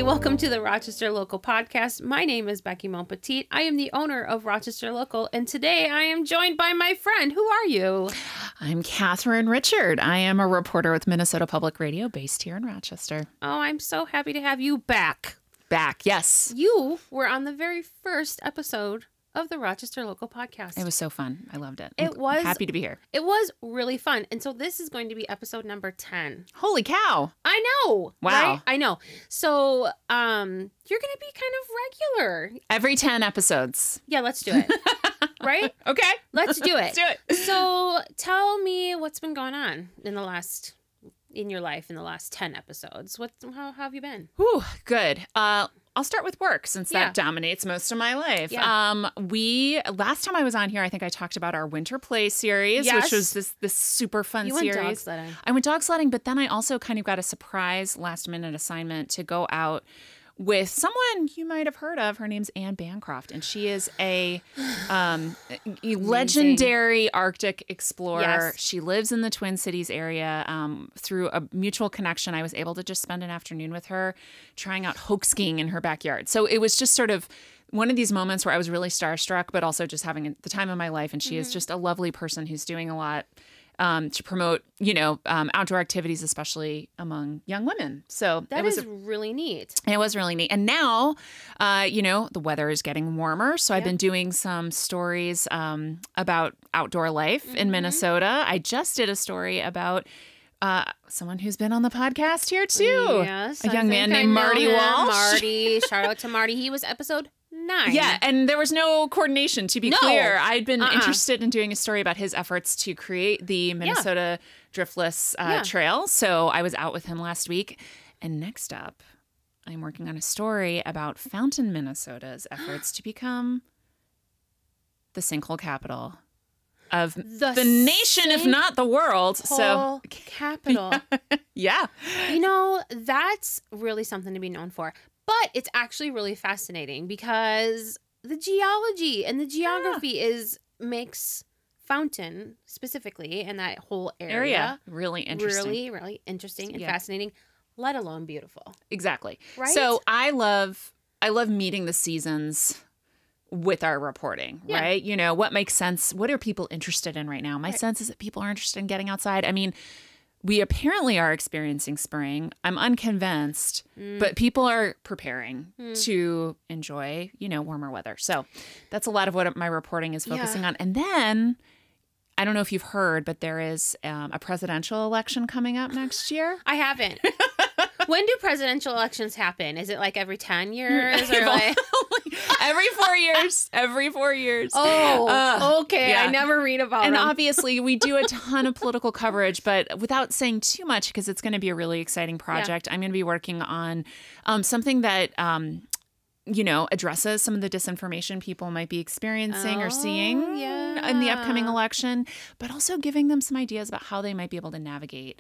welcome to the Rochester Local Podcast. My name is Becky Monpetit. I am the owner of Rochester Local, and today I am joined by my friend. Who are you? I'm Catharine Richert. I am a reporter with Minnesota Public Radio based here in Rochester. Oh, I'm so happy to have you back. Back, yes. You were on the very first episode of the Rochester Local Podcast. It was so fun. I loved it. I'm happy to be here. It was really fun. And so this is going to be episode number 10. Holy cow. I know. Wow. Right? I know. So you're going to be kind of regular. Every 10 episodes. Yeah, let's do it. Right? Okay. Let's do it. Let's do it. So tell me what's been going on in your life in the last 10 episodes. How have you been? Whew, good. I'll start with work since that dominates most of my life. Yeah. Last time I was on here, I think I talked about our winter play series, which was this super fun series. You went dog sledding. I went dog sledding, but then I also kind of got a surprise last minute assignment to go out with someone you might have heard of. Her name's Anne Bancroft, and she is a legendary Arctic explorer. Yes. She lives in the Twin Cities area. Through a mutual connection, I was able to just spend an afternoon with her trying out hoax skiing in her backyard. So it was just sort of one of these moments where I was really starstruck, but also just having the time of my life. And she is just a lovely person who's doing a lot to promote, outdoor activities, especially among young women. So that is really neat. It was really neat. And now, the weather is getting warmer. So I've been doing some stories about outdoor life in Minnesota. I just did a story about someone who's been on the podcast here too. Yes, a young man named Marty Walsh. Marty, shout out to Marty. He was episode 9. Yeah, and there was no coordination, to be clear. I'd been interested in doing a story about his efforts to create the Minnesota Driftless Trail. So I was out with him last week. And next up, I'm working on a story about Fountain, Minnesota's efforts to become the sinkhole capital of the nation, if not the world. So capital. Yeah. That's really something to be known for. But it's actually really fascinating because the geology and the geography makes Fountain specifically and that whole area really interesting. Really, really interesting and fascinating, let alone beautiful. Exactly. Right? So I love meeting the seasons with our reporting, right? What makes sense? What are people interested in right now? My sense is that people are interested in getting outside. I mean, we apparently are experiencing spring. I'm unconvinced, but people are preparing to enjoy, warmer weather. So that's a lot of what my reporting is focusing on. And then, I don't know if you've heard, but there is a presidential election coming up next year. I haven't. When do presidential elections happen? Is it like every 10 years or like every 4 years? Every 4 years. Oh, okay. Yeah. I never read about them. And them. Obviously, we do a ton of political coverage, but without saying too much, because it's going to be a really exciting project. I'm going to be working on something that addresses some of the disinformation people might be experiencing or seeing in the upcoming election, but also giving them some ideas about how they might be able to navigate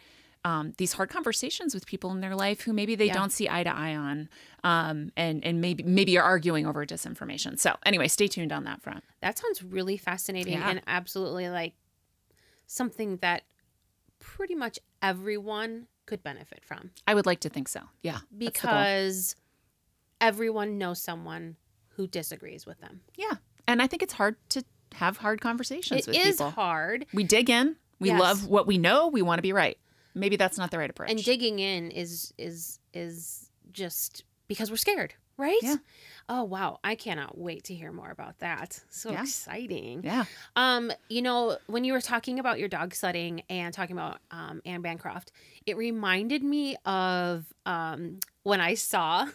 these hard conversations with people in their life who maybe they don't see eye to eye on, and maybe are arguing over disinformation. So anyway, stay tuned on that front. That sounds really fascinating and absolutely like something that pretty much everyone could benefit from. I would like to think so. Yeah. Because everyone knows someone who disagrees with them. Yeah. And I think it's hard to have hard conversations with people. It is hard. We dig in. We love what we know. We want to be right. Maybe that's not the right approach. And digging in is just because we're scared, right? Yeah. Oh, wow. I cannot wait to hear more about that. So exciting. Yeah. When you were talking about your dog sledding and talking about Anne Bancroft, it reminded me of when I saw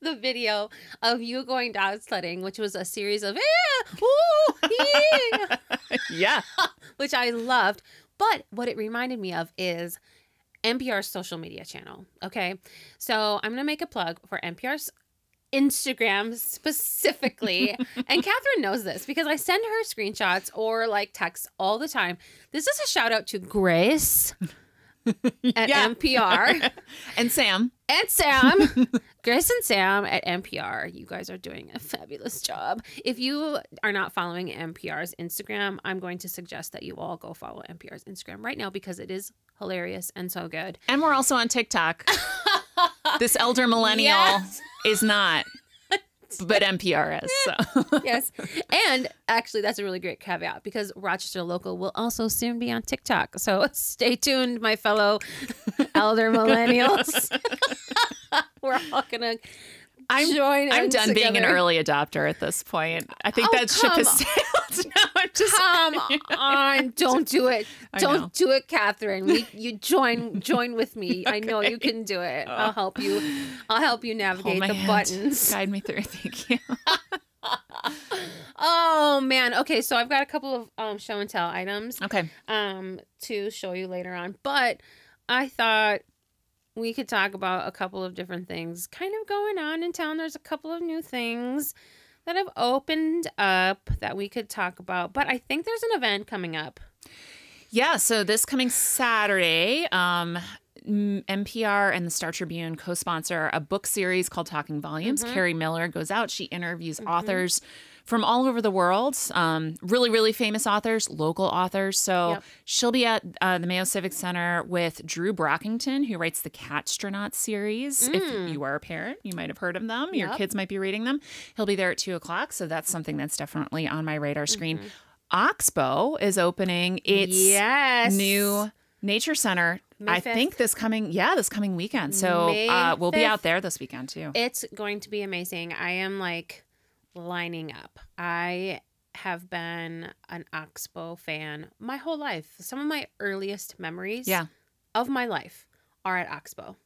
the video of you going dog sledding, which was a series of which I loved. But what it reminded me of is NPR's social media channel. Okay. So I'm going to make a plug for NPR's Instagram specifically. And Catherine knows this because I send her screenshots or like texts all the time. This is a shout out to Grace at NPR. And Sam. Grace and Sam at NPR. You guys are doing a fabulous job. If you are not following NPR's Instagram, I'm going to suggest that you all go follow NPR's Instagram right now because it is hilarious and so good. And we're also on TikTok. This elder millennial Yes. is not, but NPR is. So. Yes. And actually, that's a really great caveat because Rochester Local will also soon be on TikTok. So stay tuned, my fellow elder millennials. We're all going to join I'm in done being an together. early adopter at this point. I think that ship has sailed. No, I'm just Come on, don't do it. I know. Don't do it, Catherine. You join with me. I know you can do it. I'll help you. I'll help you Hold navigate my the hand. buttons. Guide me through. Thank you. Oh man. Okay, so I've got a couple of show and tell items Okay. to show you later on, but I thought we could talk about a couple of different things kind of going on in town. There's a couple of new things that have opened up that we could talk about, but I think there's an event coming up. Yeah. So this coming Saturday, NPR and the Star Tribune co-sponsor a book series called Talking Volumes. Carrie Miller goes out. She interviews authors from all over the world, really, really famous authors, local authors. So she'll be at the Mayo Civic Center with Drew Brockington, who writes the Catstronaut series. If you are a parent, you might have heard of them. Your kids might be reading them. He'll be there at 2:00. So that's something that's definitely on my radar screen. Oxbow is opening its new nature center. May 5th. I think this coming weekend. So we'll be out there this weekend too. It's going to be amazing. I am like lining up. I have been an Oxbow fan my whole life. Some of my earliest memories of my life are at Oxbow.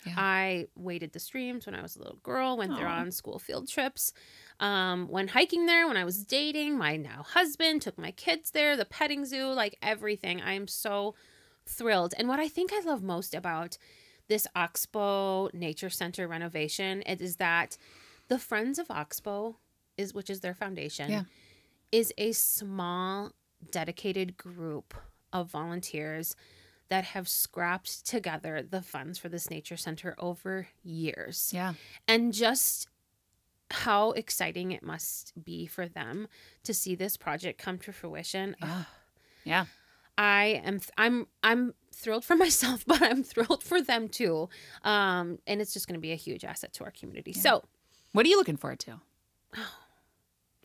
Yeah. I waded the streams when I was a little girl, went there on school field trips, went hiking there when I was dating my now husband, took my kids there, the petting zoo, like everything. I am so thrilled. And what I think I love most about this Oxbow Nature Center renovation is that the Friends of Oxbow, which is their foundation, is a small, dedicated group of volunteers that have scrapped together the funds for this nature center over years. Yeah. And just how exciting it must be for them to see this project come to fruition. Yeah. I'm thrilled for myself, but I'm thrilled for them too. And it's just going to be a huge asset to our community. Yeah. So, what are you looking forward to?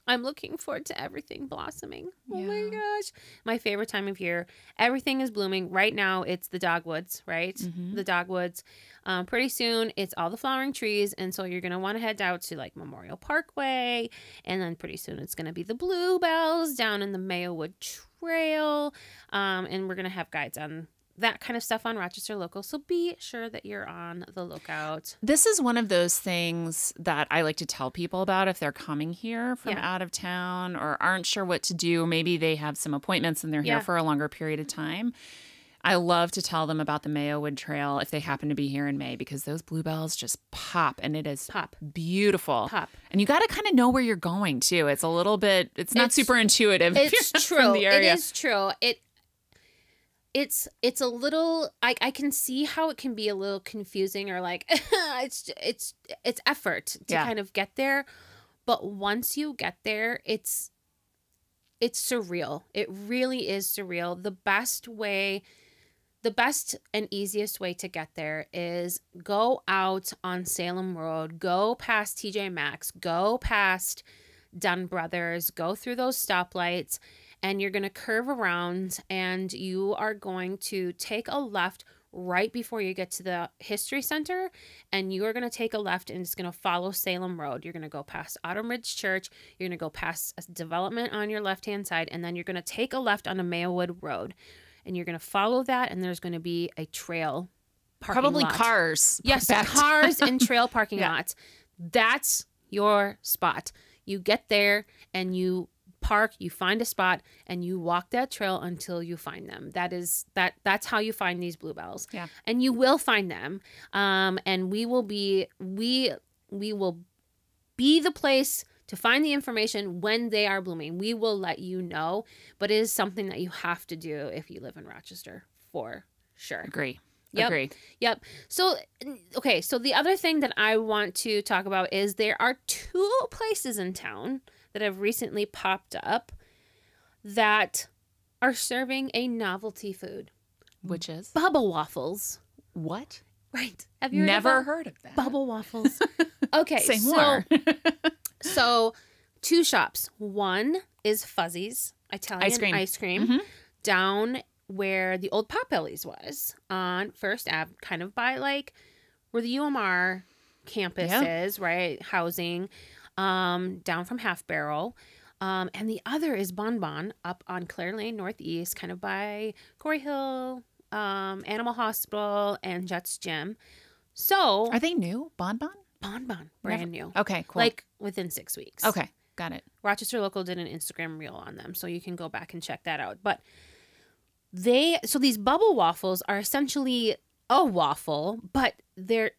I'm looking forward to everything blossoming. Oh my gosh. My favorite time of year. Everything is blooming. Right now, it's the dogwoods, right? The dogwoods. Pretty soon, it's all the flowering trees. And so you're going to want to head out to like Memorial Parkway. And then pretty soon, it's going to be the bluebells down in the Mayowood Trail. And we're going to have guides on that kind of stuff on Rochester Local. So be sure that you're on the lookout. This is one of those things that I like to tell people about if they're coming here from out of town or aren't sure what to do. Maybe they have some appointments and they're here for a longer period of time. I love to tell them about the Mayowood Trail if they happen to be here in May because those bluebells just pop and it is beautiful. And you got to kind of know where you're going too. It's a little bit, it's not super intuitive. It's true. From the area. It is true. It's a little, I can see how it can be a little confusing or like it's effort to kind of get there, but once you get there, it's surreal. It really is surreal. The best and easiest way to get there is go out on Salem Road, go past TJ Maxx, go past Dunn Brothers, go through those stoplights. And you're going to curve around and you are going to take a left right before you get to the History Center. And you are going to take a left and it's going to follow Salem Road. You're going to go past Autumn Ridge Church. You're going to go past a development on your left-hand side. And then you're going to take a left on the Mayowood Road. And you're going to follow that. And there's going to be a trail parking Probably lot. Cars. Yes, cars and trail parking lots. That's your spot. You get there and you park, you find a spot and you walk that trail until you find them. That's how you find these bluebells. Yeah. And you will find them. And we will be the place to find the information when they are blooming. We will let you know, but it is something that you have to do if you live in Rochester for sure. Agree. Yep. So, okay. So the other thing that I want to talk about is there are two places in town that have recently popped up that are serving a novelty food. Which is? Bubba waffles. What? Right. Have you Never heard of that. bubble waffles? Okay. Say more. So 2 shops. One is Fuzzy's Italian ice cream down where the old Potbelly's was on First Ave, kind of by like where the UMR campus is, right? Housing, down from Half Barrel. And the other is Bon Bon up on Clare Lane Northeast, kind of by Corey Hill, Animal Hospital, and Jets Gym. So Are they new? Bon Bon? Bon Bon, brand new. Okay, cool. Like within 6 weeks. Okay, got it. Rochester Local did an Instagram reel on them, so you can go back and check that out. But so these bubble waffles are essentially a waffle, but they're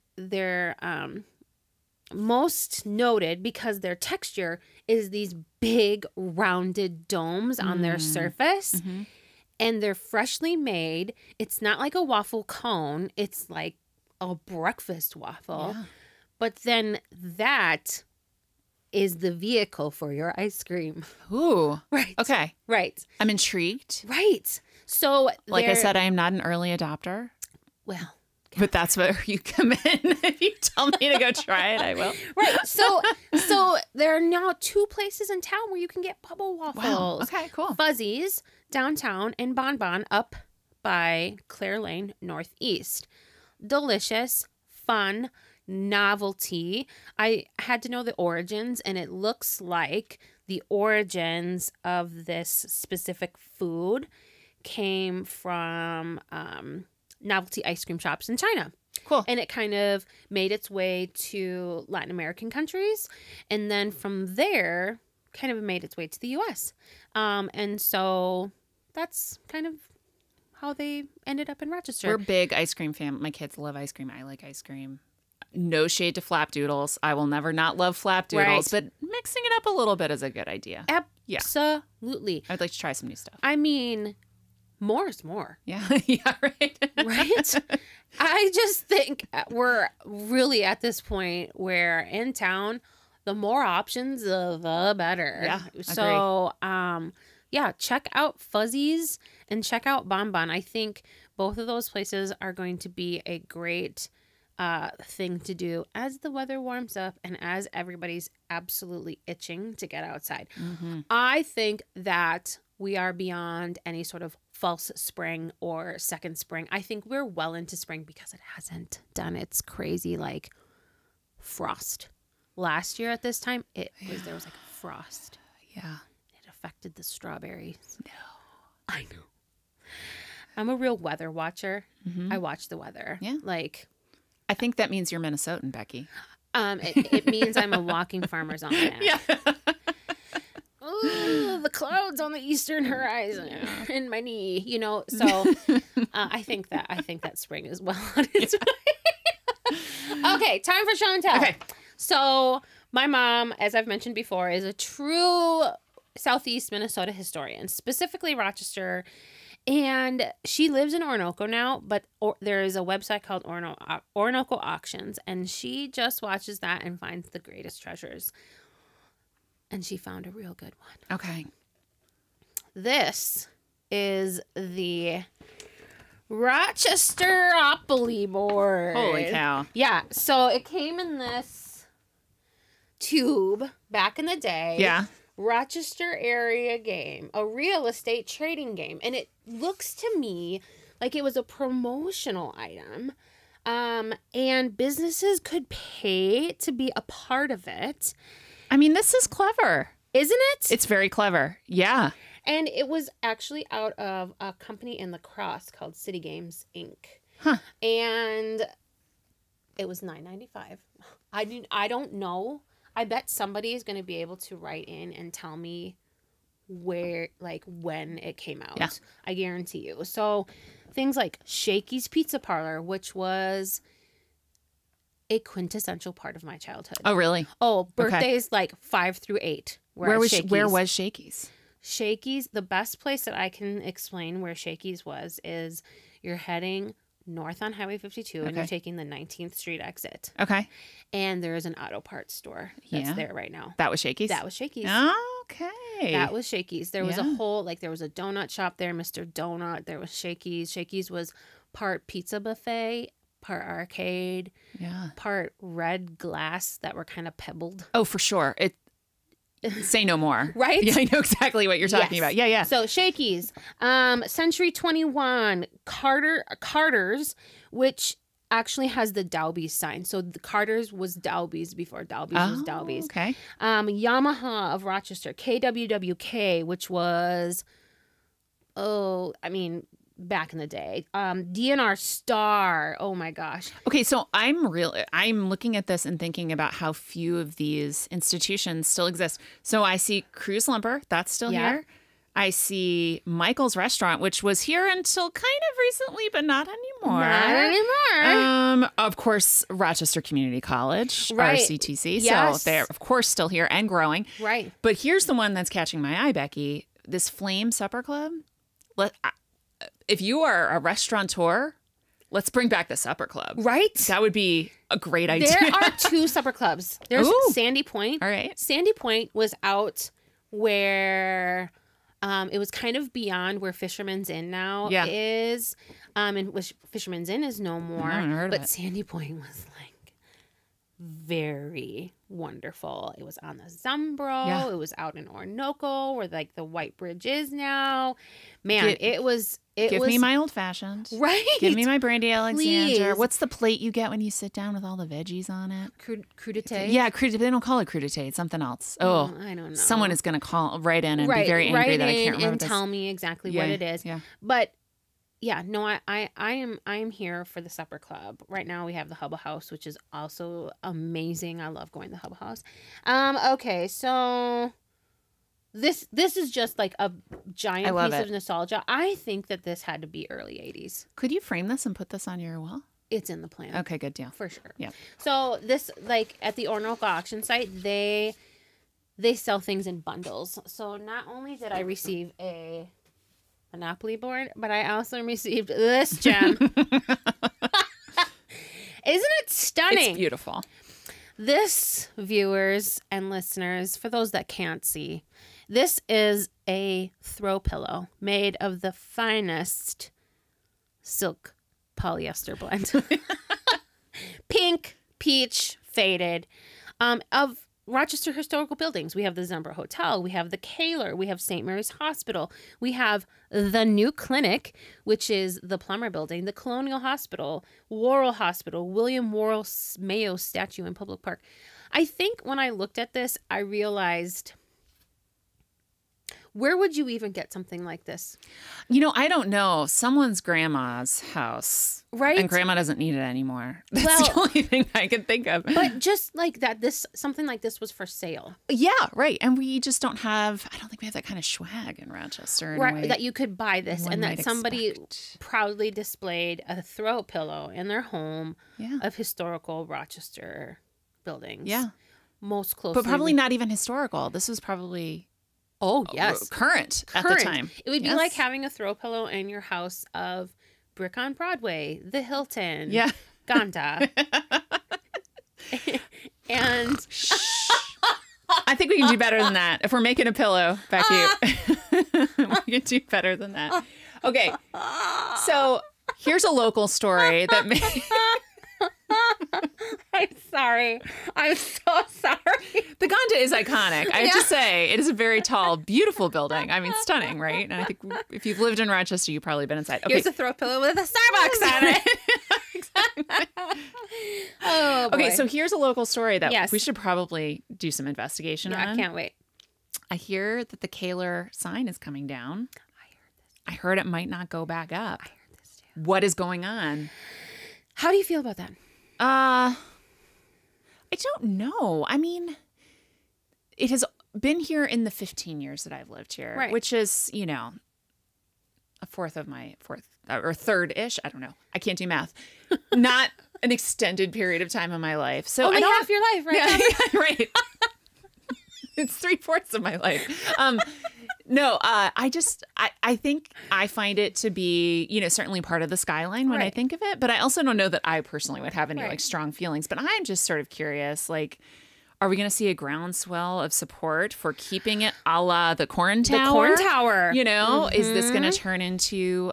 most noted because their texture is these big rounded domes on their surface. And they're freshly made. It's not like a waffle cone. It's like a breakfast waffle. Yeah. But then that is the vehicle for your ice cream. Ooh. Right. Okay. Right. I'm intrigued. Right. So Like I said, I am not an early adopter. Well, But that's where you come in. If you tell me to go try it, I will. right. So there are now 2 places in town where you can get bubble waffles. Wow. Okay, cool. Fuzzy's downtown and Bon Bon up by Clare Lane Northeast. Delicious, fun, novelty. I had to know the origins, and it looks like the origins of this specific food came from novelty ice cream shops in China. Cool. And it kind of made its way to Latin American countries. And then from there, kind of made its way to the U.S. And so that's kind of how they ended up in Rochester. We're big ice cream fam. My kids love ice cream. I like ice cream. No shade to flapdoodles. I will never not love flapdoodles, but mixing it up a little bit is a good idea. Absolutely. I'd like to try some new stuff. I mean, more is more. Yeah. Yeah, right. Right? I just think we're really at this point where in town, the more options, the better. Yeah, so, yeah, check out Fuzzy's and check out Bon Bon. I think both of those places are going to be a great thing to do as the weather warms up and as everybody's absolutely itching to get outside. I think that we are beyond any sort of false spring or second spring. I think we're well into spring because it hasn't done its crazy like frost. Last year at this time, there was like a frost. Yeah. It affected the strawberries. No. I know. I'm a real weather watcher. I watch the weather. Yeah. Like, I think that means you're Minnesotan, Becky. it means I'm a walking farmer's almanac. Yeah. Ooh, the clouds on the eastern horizon in my knee, so I think that spring is well on its way. Okay, time for show and tell. Okay. So my mom, as I've mentioned before, is a true Southeast Minnesota historian, specifically Rochester. And she lives in Orinoco now, but there is a website called Orinoco Auctions, and she just watches that and finds the greatest treasures. And she found a real good one. Okay. This is the Rochesteropoly board. Holy cow. Yeah, so it came in this tube back in the day. Yeah. Rochester area game, a real estate trading game. And it looks to me like it was a promotional item. And businesses could pay to be a part of it. I mean, this is clever. Isn't it? It's very clever. Yeah. And it was actually out of a company in La Crosse called City Games Inc. Huh. And it was $9.95. I don't know. I bet somebody is going to be able to write in and tell me when it came out. Yeah. I guarantee you. So things like Shakey's Pizza Parlor, which was a quintessential part of my childhood. Oh, really? Oh, birthdays like 5 through 8. Where was Shakey's? Shakey's, the best place that I can explain where Shakey's was is you're heading north on Highway 52 and you're taking the 19th Street exit. Okay. And there is an auto parts store that's there right now. That was Shakey's? That was Shakey's. Okay. That was Shakey's. There was a whole, there was a donut shop there, Mr. Donut. There was Shakey's. Shakey's was part pizza buffet part arcade, part red glass that were kind of pebbled. Oh, for sure. Say no more. Right? Yeah, I know exactly what you're talking about. Yeah, yeah. So Shakey's, Century 21, Carter's, which actually has the Dalby's sign. So the Carter's was Dalby's before Dalby's was Dalby's. Okay. Yamaha of Rochester, KWWK, which was, back in the day. DNR Star. Oh my gosh. Okay, so I'm looking at this and thinking about how few of these institutions still exist. So I see Cruise Lumber, that's still here. I see Michael's Restaurant, which was here until kind of recently, but not anymore. Not anymore. Of course, Rochester Community College, Right. RCTC. Yes. So they're, of course, still here and growing. Right. But here's the one that's catching my eye, Becky. This Flame Supper Club. If you are a restaurateur, let's bring back the supper club. Right. That would be a great idea. There are 2 supper clubs. There's Sandy Point. All right. Sandy Point was out where it was kind of beyond where Fisherman's Inn now is. And which Fisherman's Inn is no more. I haven't heard of it. Sandy Point was like very wonderful. It was on the Zumbro. Yeah. It was out in Orinoco where like the White Bridge is now. Man, it was Give me my old fashioned. Right. Give me my brandy Alexander. Please. What's the plate you get when you sit down with all the veggies on it? Crudité. Yeah, crudité. They don't call it crudité. It's something else. Oh, I don't know. Someone is going to call right in and be very angry that I can't remember and this. tell me exactly what it is. Yeah. But yeah, no, I am here for the supper club. Right now we have the Hubble House, which is also amazing. I love going to the Hubble House. Okay, so this is just like a giant piece of nostalgia. I think that this had to be early 80s. Could you frame this and put this on your wall? It's in the plan. Okay, good deal. For sure. Yeah. So this, like at the Orinoco auction site, they sell things in bundles. So not only did I receive a Monopoly board, but I also received this gem. Isn't it stunning? It's beautiful. This, viewers and listeners, for those that can't see, this is a throw pillow made of the finest silk polyester blend. Pink, peach, faded, of Rochester historical buildings. We have the Zumbro Hotel, we have the Kahler, we have St. Mary's Hospital, we have the new clinic, which is the Plummer Building, the Colonial Hospital, Worrell Hospital, William Worrell Mayo statue in Public Park. I think when I looked at this, I realized, where would you even get something like this? You know, I don't know. Someone's grandma's house. Right. And grandma doesn't need it anymore. That's the only thing I can think of. But just like that, something like this was for sale. Yeah, right. And we just don't have, I don't think we have that kind of swag in Rochester. Right, that you could buy this and that somebody proudly displayed a throw pillow in their home of historical Rochester buildings. Yeah. Most closely. But probably not even historical. This was probably... Oh, yes. Current at the time. It would be like having a throw pillow in your house of Brick on Broadway, the Hilton, Ganda. And I think we can do better than that. If we're making a pillow, Becky, we can do better than that. Okay. So here's a local story that I'm sorry. I'm so sorry. The Ganda is iconic. I have to say, it is a very tall, beautiful building. I mean, stunning, right? And I think if you've lived in Rochester, you've probably been inside. Okay. Here's a throw pillow with a Starbucks on it. Exactly. Oh, boy. Okay, so here's a local story that we should probably do some investigation on. I can't wait. I hear that the Kahler sign is coming down. I heard it might not go back up. I heard this too. What is going on? How do you feel about that? I don't know. I mean, it has been here in the 15 years that I've lived here, right, which is, you know, a fourth of my or third-ish. I don't know. I can't do math. Not an extended period of time in my life. So only half your life, right? Yeah, right. It's 3/4 of my life. No, I think I find it to be, you know, certainly part of the skyline when I think of it, but I also don't know that I personally would have any like strong feelings, but I'm just sort of curious, like, are we going to see a groundswell of support for keeping it a la the Corn Tower? The Corn Tower. You know, is this going to turn into,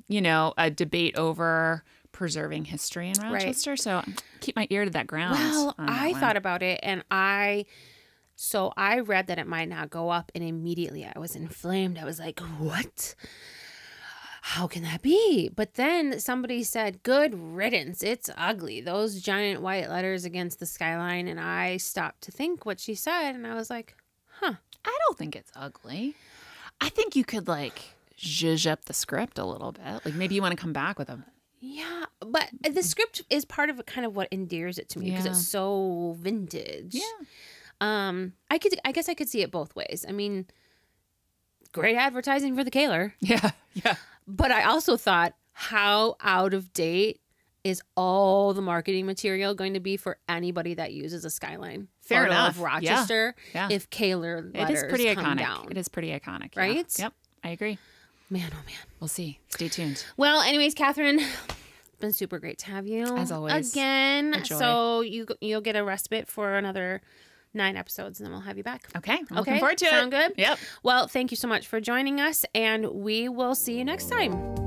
you know, a debate over preserving history in Rochester. Right. So keep my ear to that ground. Well, I thought about it, and I read that it might not go up, and immediately I was inflamed. I was like, what? How can that be? But then somebody said, good riddance. It's ugly. Those giant white letters against the skyline. And I stopped to think what she said, and I was like, huh. I don't think it's ugly. I think you could like zhuzh up the script a little bit. Like maybe you want to come back with a... Yeah, but the script is part of kind of what endears it to me because it's so vintage. Yeah. I guess I could see it both ways. I mean, great advertising for the Kahler. Yeah, yeah. But I also thought, how out of date is all the marketing material going to be for anybody that uses a skyline? Fair enough. Of Rochester, yeah. If Kahler letters it is pretty come iconic. down. It is pretty iconic. Right? Yeah. Yep, I agree. Man, oh man. We'll see. Stay tuned. Well, anyways, Catherine, it's been super great to have you. As always. Again. So you'll get a respite for another 9 episodes, and then we'll have you back. Okay. I'm looking forward to it. Sound good? Yep. Well, thank you so much for joining us, and we will see you next time.